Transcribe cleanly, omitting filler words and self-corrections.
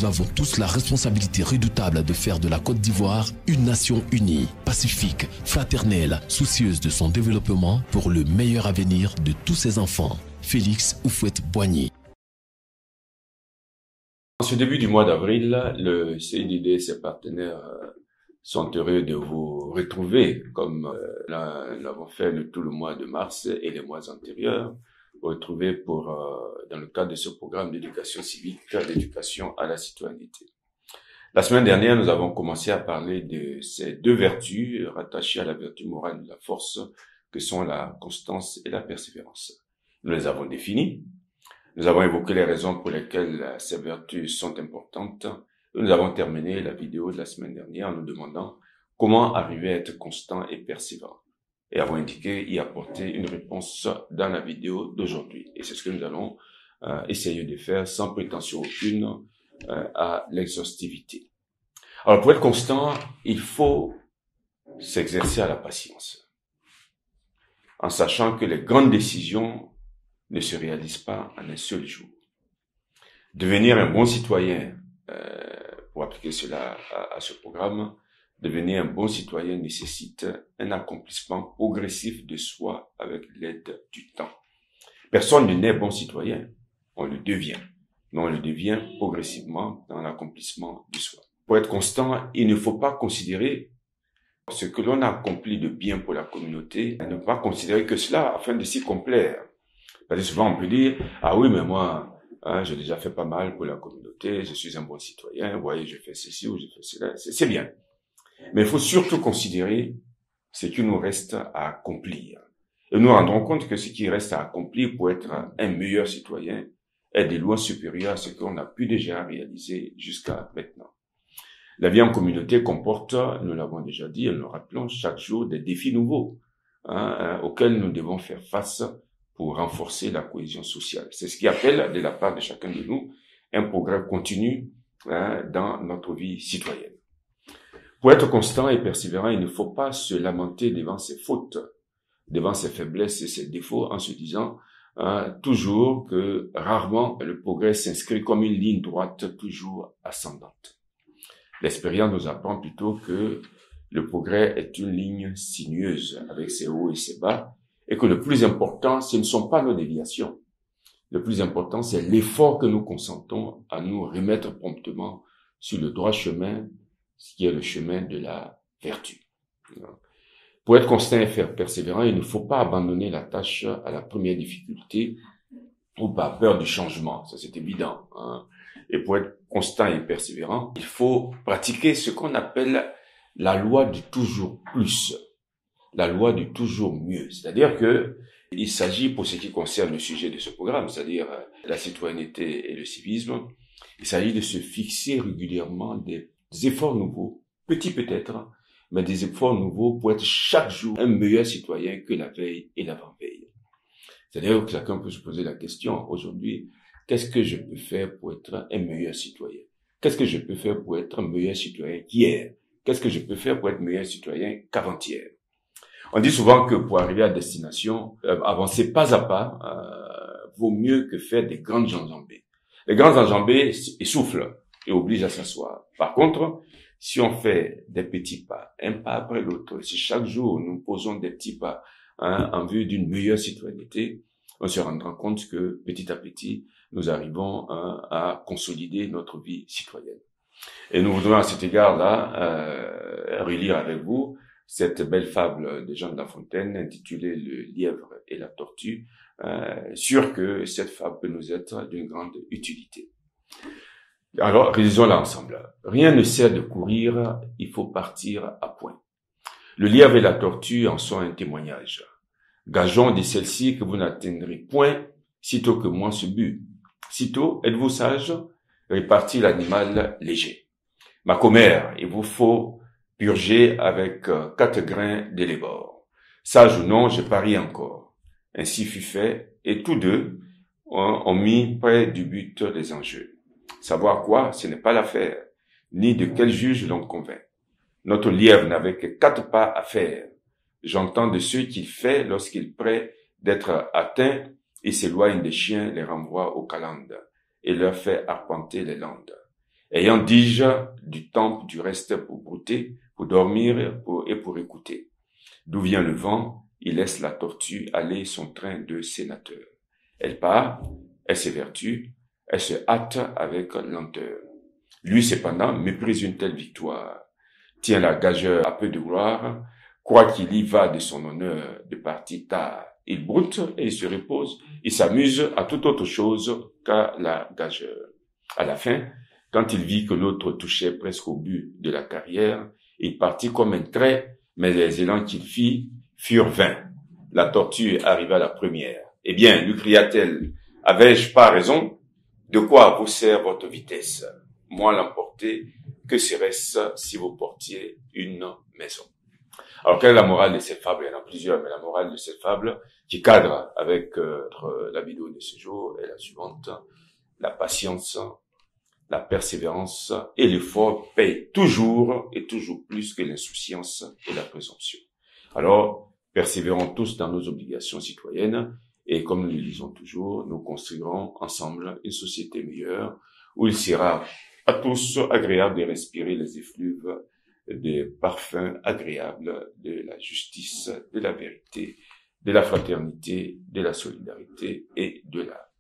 nous avons tous la responsabilité redoutable de faire de la Côte d'Ivoire une nation unie, pacifique, fraternelle, soucieuse de son développement pour le meilleur avenir de tous ses enfants. Félix Houphouët-Boigny. En ce début du mois d'avril, le CIDD et ses partenaires sont heureux de vous retrouver, comme nous l'avons fait tout le mois de mars et les mois antérieurs, retrouver dans le cadre de ce programme d'éducation civique, d'éducation à la citoyenneté. La semaine dernière, nous avons commencé à parler de ces deux vertus rattachées à la vertu morale de la force, que sont la constance et la persévérance. Nous les avons définies. Nous avons évoqué les raisons pour lesquelles ces vertus sont importantes. Nous avons terminé la vidéo de la semaine dernière en nous demandant comment arriver à être constant et persévérant. Et avons indiqué y apporter une réponse dans la vidéo d'aujourd'hui. Et c'est ce que nous allons essayer de faire sans prétention aucune à l'exhaustivité. Alors pour être constant, il faut s'exercer à la patience. En sachant que les grandes décisions ne se réalise pas en un seul jour. Devenir un bon citoyen, pour appliquer cela à ce programme, devenir un bon citoyen nécessite un accomplissement progressif de soi avec l'aide du temps. Personne ne naît bon citoyen, on le devient, mais on le devient progressivement dans l'accomplissement de soi. Pour être constant, il ne faut pas considérer ce que l'on a accompli de bien pour la communauté, ne pas considérer que cela afin de s'y complaire. Parce que souvent on peut dire, ah oui, mais moi, j'ai déjà fait pas mal pour la communauté, je suis un bon citoyen, vous voyez, je fais ceci ou je fais cela, c'est bien. Mais il faut surtout considérer ce qui nous reste à accomplir. Et nous nous rendrons compte que ce qui reste à accomplir pour être un meilleur citoyen est de loin supérieur à ce qu'on a pu déjà réaliser jusqu'à maintenant. La vie en communauté comporte, nous l'avons déjà dit, et nous rappelons chaque jour des défis nouveaux auxquels nous devons faire face pour renforcer la cohésion sociale. C'est ce qui appelle, de la part de chacun de nous, un progrès continu dans notre vie citoyenne. Pour être constant et persévérant, il ne faut pas se lamenter devant ses fautes, devant ses faiblesses et ses défauts, en se disant toujours que rarement le progrès s'inscrit comme une ligne droite toujours ascendante. L'expérience nous apprend plutôt que le progrès est une ligne sinueuse avec ses hauts et ses bas, et que le plus important, ce ne sont pas nos déviations. Le plus important, c'est l'effort que nous consentons à nous remettre promptement sur le droit chemin, ce qui est le chemin de la vertu. Pour être constant et persévérant, il ne faut pas abandonner la tâche à la première difficulté ou par peur du changement. Ça, c'est évident. Et pour être constant et persévérant, il faut pratiquer ce qu'on appelle la loi du toujours plus. La loi du toujours mieux. C'est-à-dire que il s'agit, pour ce qui concerne le sujet de ce programme, c'est-à-dire la citoyenneté et le civisme, il s'agit de se fixer régulièrement des efforts nouveaux, petits peut-être, mais des efforts nouveaux pour être chaque jour un meilleur citoyen que la veille et l'avant-veille. C'est-à-dire que chacun peut se poser la question aujourd'hui, qu'est-ce que je peux faire pour être un meilleur citoyen? Qu'est-ce que je peux faire pour être un meilleur citoyen qu'hier? Qu'est-ce que je peux faire pour être meilleur citoyen qu'avant-hier? On dit souvent que pour arriver à destination, avancer pas à pas vaut mieux que faire des grandes enjambées. Les grandes enjambées essoufflent et obligent à s'asseoir. Par contre, si on fait des petits pas, un pas après l'autre, si chaque jour nous posons des petits pas en vue d'une meilleure citoyenneté, on se rendra compte que petit à petit, nous arrivons à consolider notre vie citoyenne. Et nous voudrions à cet égard-là relire avec vous cette belle fable de Jean de La Fontaine intitulée Le lièvre et la tortue, sûr que cette fable peut nous être d'une grande utilité. Alors, réalisons-la ensemble. Rien ne sert de courir, il faut partir à point. Le lièvre et la tortue en sont un témoignage. Gageons de celle-ci que vous n'atteindrez point sitôt que moi ce but. Sitôt, êtes-vous sage? Répartit l'animal léger. Ma commère, il vous faut purger avec 4 grains d'élébore. Sage ou non, je parie encore. Ainsi fut fait, et tous deux ont mis près du but les enjeux. Savoir quoi, ce n'est pas l'affaire, ni de quel juge l'on convainc. Notre lièvre n'avait que 4 pas à faire. J'entends de ceux qu'il fait lorsqu'il est prêt d'être atteint, il s'éloigne des chiens, les renvoie aux calendes, et leur fait arpenter les landes. ayant déjà du temps du reste pour brouter, pour dormir et pour écouter. D'où vient le vent, il laisse la tortue aller son train de sénateur. Elle part, elle s'évertue, elle se hâte avec lenteur. Lui, cependant, méprise une telle victoire, tient la gageure à peu de gloire, croit qu'il y va de son honneur de partir tard. Il broute et il se repose, il s'amuse à toute autre chose qu'à la gageure. À la fin, quand il vit que l'autre touchait presque au but de la carrière, il partit comme un trait, mais les élans qu'il fit furent vains. La tortue arriva la première. Eh bien, lui cria-t-elle, avais-je pas raison? De quoi vous sert votre vitesse? Moi l'emporter, que serait-ce si vous portiez une maison? Alors, quelle est la morale de cette fable? Il y en a plusieurs, mais la morale de cette fable, qui cadre avec la vidéo de ce jour, est la suivante. La patience, la persévérance et l'effort payent toujours et toujours plus que l'insouciance et la présomption. Alors, persévérons tous dans nos obligations citoyennes et comme nous le disons toujours, nous construirons ensemble une société meilleure où il sera à tous agréable de respirer les effluves des parfums agréables de la justice, de la vérité, de la fraternité, de la solidarité et de la